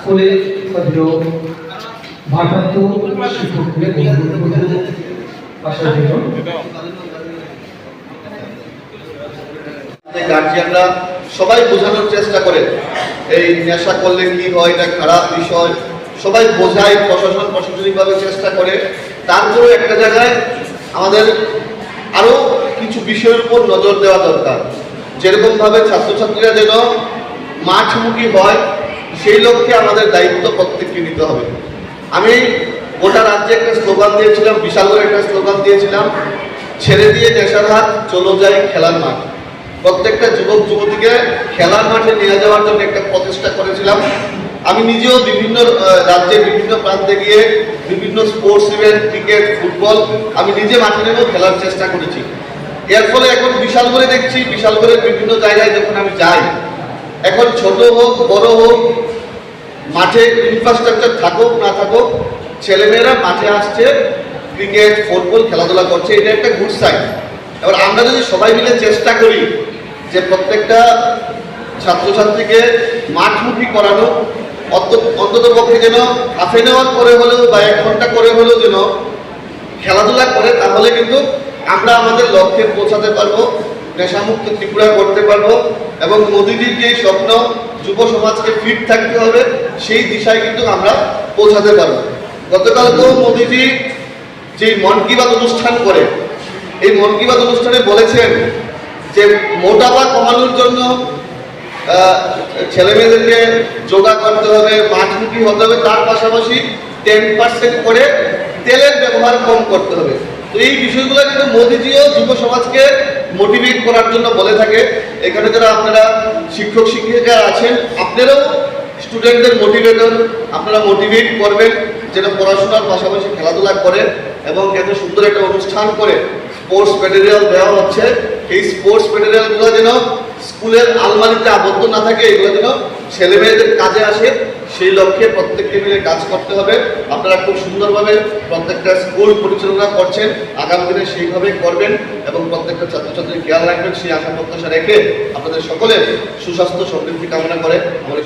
স্কুলে ভারপ্রাপ্ত শিক্ষকদের গার্জিয়ানরা সবাই বোঝানোর চেষ্টা করে এই নেশা করলে কি হয়, এটা খারাপ বিষয়, সবাই বোঝায়, প্রশাসনিকভাবে চেষ্টা করে। তারপরে একটা জায়গায় আমাদের আরো কিছু বিষয়ের উপর নজর দেওয়া দরকার, যেরকমভাবে ছাত্রছাত্রীরা যেন মাঠমুখী হয় সেই লক্ষ্যে আমাদের দায়িত্ব প্রত্যেককে নিতে হবে। আমি গোটা রাজ্যে একটা স্লোগান দিয়েছিলাম, বিশাল করে একটা স্লোগান দিয়েছিলাম, ছেড়ে দিয়ে নেশার হাত, চলো যাই খেলার মাঠ। প্রত্যেকটা যুবক যুবতীকে খেলার মাঠে নিয়ে যাওয়ার জন্য একটা প্রচেষ্টা করেছিলাম। আমি নিজেও বিভিন্ন রাজ্যে বিভিন্ন প্রান্তে গিয়ে বিভিন্ন স্পোর্টস ইভেন্ট, ক্রিকেট, ফুটবল আমি নিজে মাঠে নেমেও খেলার চেষ্টা করেছি। এর ফলে এখন বিশাল করে দেখছি, বিশাল করে বিভিন্ন জায়গায় যখন আমি যাই, এখন ছোট হোক বড় হোক, মাঠে ইনফ্রাস্ট্রাকচার থাকুক না থাকুক, ছেলেমেয়েরা মাঠে আসছে, ক্রিকেট ফুটবল খেলাধুলা করছে, এটা একটা গুড সাইন। এবার আমরা যদি সবাই মিলে চেষ্টা করি যে প্রত্যেকটা ছাত্রছাত্রীকে মাঠমুখী করানো, অন্তত পক্ষে যেন হাফ এন আওয়ার করে হলেও বা 1 ঘন্টা করে হলেও যেন খেলাধুলা করে, তাহলে কিন্তু আমরা আমাদের লক্ষ্যে পৌঁছাতে পারবো, নেশামুক্ত ত্রিপুরা করতে পারবো এবং মোদিজির যে স্বপ্ন যুব সমাজকে ফিট থাকতে হবে সেই দিশায় কিন্তু আমরা পৌঁছাতে পারবো। গতকাল তো মোদিজি যে মন কি বাত অনুষ্ঠান করে, এই মন কি বাত অনুষ্ঠানে বলেছেন যে মোটাপা কমানোর জন্য ছেলেমেয়েদেরকে যোগা করতে হবে, মাঠমুখী হতে হবে, তার পাশাপাশি 10% করে তেলের ব্যবহার কম করতে হবে। তো এই বিষয়গুলো কিন্তু মোদিজিও যুব সমাজকে মোটিভেট করার জন্য বলে থাকে। এখানে যারা আপনারা শিক্ষক শিক্ষিকা আছেন, আপনারাও স্টুডেন্টদের মোটিভেটর, আপনারা মোটিভেট করবেন যেন পড়াশোনার পাশাপাশি খেলাধুলা করে এবং এত সুন্দর একটা অনুষ্ঠান করে স্পোর্টস ম্যাটেরিয়াল দেওয়া হচ্ছে। এই স্পোর্টস ম্যাটেরিয়ালগুলো যেন স্কুলের আলমারিতে আবদ্ধ না থাকে, এগুলো যেন ছেলে মেয়েদের কাজে আসে, সেই লক্ষ্যে প্রত্যেককে মিলে কাজ করতে হবে। আপনারা খুব সুন্দরভাবে প্রত্যেকটা স্কুল পরিচালনা করছেন, আগামী দিনে সেইভাবে করবেন এবং প্রত্যেকটা ছাত্রছাত্রীর খেয়াল রাখবেন, সেই আশা প্রত্যাশা রেখে আপনাদের সকলের সুস্বাস্থ্য সমৃদ্ধি কামনা করে আমাদের